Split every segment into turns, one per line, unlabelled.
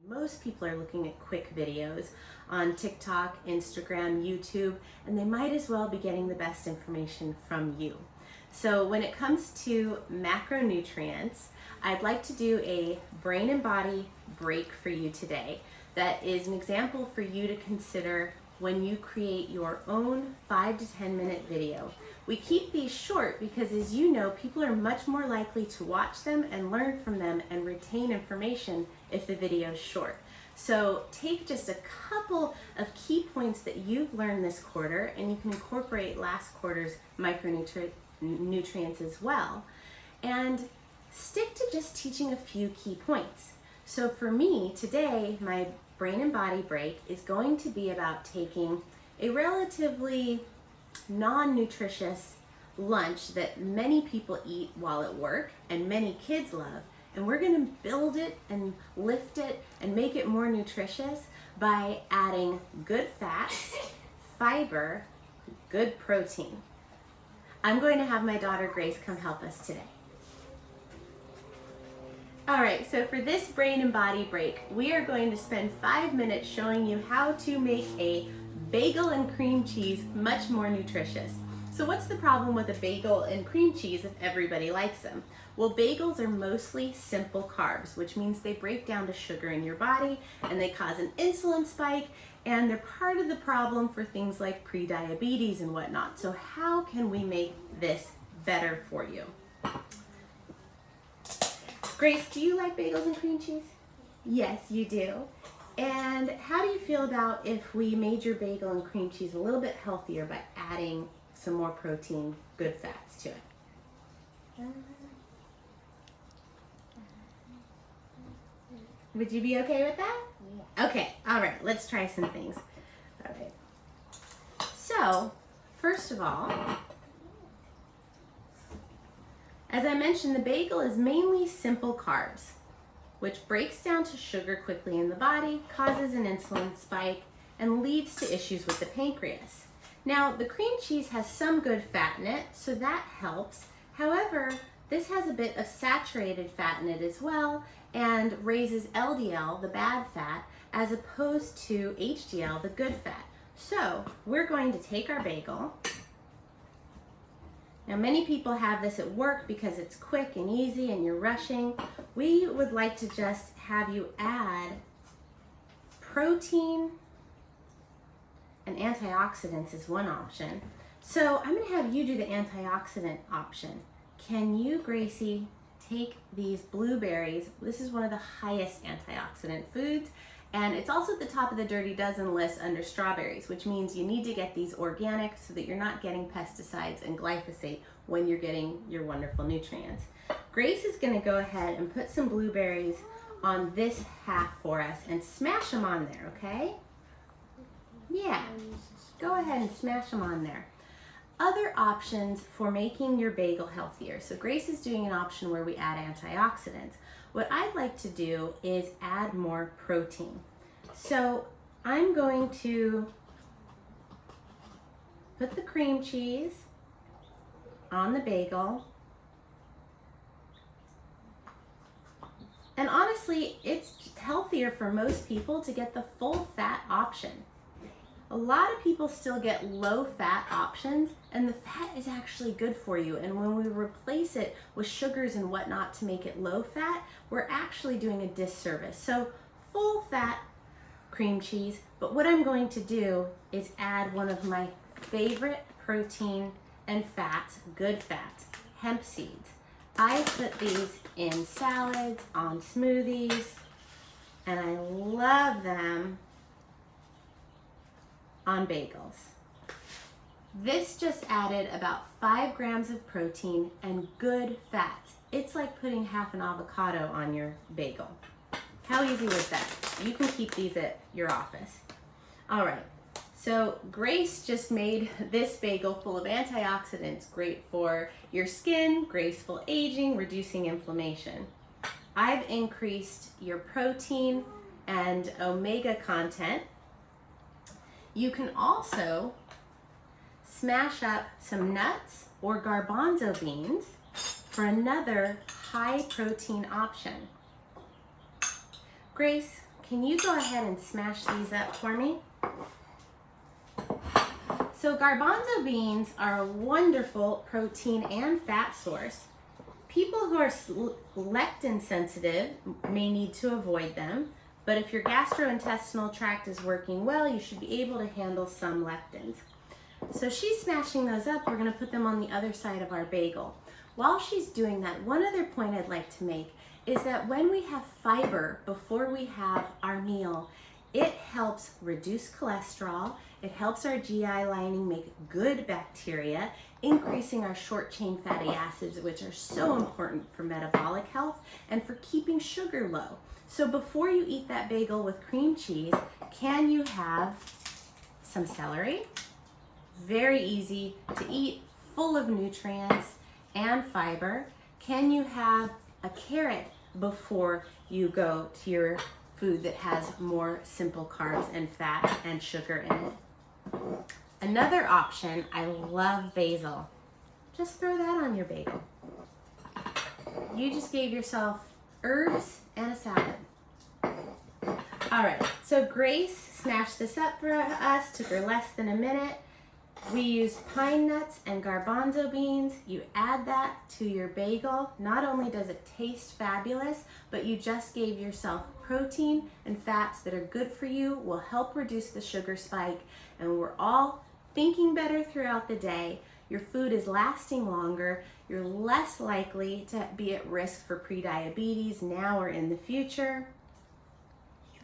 Most people are looking at quick videos on TikTok, Instagram, YouTube, and they might as well be getting the best information from you. So when it comes to macronutrients, I'd like to do a brain and body break for you today. That is an example for you to consider when you create your own 5 to 10 minute video. We keep these short because, as you know, people are much more likely to watch them and learn from them and retain information if the video is short. So take just a couple of key points that you've learned this quarter, and you can incorporate last quarter's micronutrients as well, and stick to just teaching a few key points. So for me today, my brain and body break is going to be about taking a relatively non-nutritious lunch that many people eat while at work and many kids love, and we're going to build it and lift it and make it more nutritious by adding good fats, fiber, good protein. I'm going to have my daughter Grace come help us today. All right, so for this brain and body break, we are going to spend 5 minutes showing you how to make a bagel and cream cheese much more nutritious. So what's the problem with a bagel and cream cheese if everybody likes them? Well, bagels are mostly simple carbs, which means they break down to sugar in your body and they cause an insulin spike, and they're part of the problem for things like prediabetes and whatnot. So how can we make this better for you? Grace, do you like bagels and cream cheese? Yes, you do. And how do you feel about if we made your bagel and cream cheese a little bit healthier by adding some more protein, good fats to it? Would you be okay with that? Yeah. Okay, all right, let's try some things. All right. So, first of all, as I mentioned, the bagel is mainly simple carbs, which breaks down to sugar quickly in the body, causes an insulin spike, and leads to issues with the pancreas. Now, the cream cheese has some good fat in it, so that helps. However, this has a bit of saturated fat in it as well, and raises LDL, the bad fat, as opposed to HDL, the good fat. So, we're going to take our bagel. Now, many people have this at work because it's quick and easy and you're rushing. We would like to just have you add protein and antioxidants is one option. So I'm going to have you do the antioxidant option. Can you, Gracie, take these blueberries? This is one of the highest antioxidant foods, and it's also at the top of the Dirty Dozen list under strawberries, which means you need to get these organic so that you're not getting pesticides and glyphosate when you're getting your wonderful nutrients. Grace is going to go ahead and put some blueberries on this half for us and smash them on there, okay? Yeah, go ahead and smash them on there. Other options for making your bagel healthier. So Grace is doing an option where we add antioxidants. What I'd like to do is add more protein. So I'm going to put the cream cheese on the bagel. And honestly, it's healthier for most people to get the full fat option. A lot of people still get low fat options, and the fat is actually good for you. And when we replace it with sugars and whatnot to make it low fat, we're actually doing a disservice. So full fat cream cheese, but what I'm going to do is add one of my favorite protein and fats, good fats, hemp seeds. I put these in salads, on smoothies, and I love them on bagels. This just added about 5 grams of protein and good fats. It's like putting half an avocado on your bagel. How easy was that? You can keep these at your office. All right, so Grace just made this bagel full of antioxidants, great for your skin, graceful aging, reducing inflammation. I've increased your protein and omega content. You can also smash up some nuts or garbanzo beans for another high protein option. Grace, can you go ahead and smash these up for me? So garbanzo beans are a wonderful protein and fat source. People who are lectin sensitive may need to avoid them, but if your gastrointestinal tract is working well, you should be able to handle some lectins. So she's smashing those up. We're going to put them on the other side of our bagel. While she's doing that, one other point I'd like to make is that when we have fiber before we have our meal, it helps reduce cholesterol, it helps our GI lining make good bacteria, increasing our short chain fatty acids, which are so important for metabolic health and for keeping sugar low. So before you eat that bagel with cream cheese, can you have some celery? Very easy to eat, full of nutrients and fiber. Can you have a carrot before you go to your food that has more simple carbs and fat and sugar in it? Another option, I love basil. Just throw that on your bagel. You just gave yourself herbs and a salad. All right, so Grace smashed this up for us, took her less than a minute. We used pine nuts and garbanzo beans. You add that to your bagel. Not only does it taste fabulous, but you just gave yourself protein and fats that are good for you, will help reduce the sugar spike, and we're all thinking better throughout the day. Your food is lasting longer. You're less likely to be at risk for prediabetes now or in the future.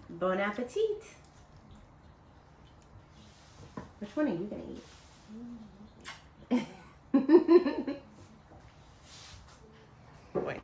Bon appetit. Which one are you gonna eat?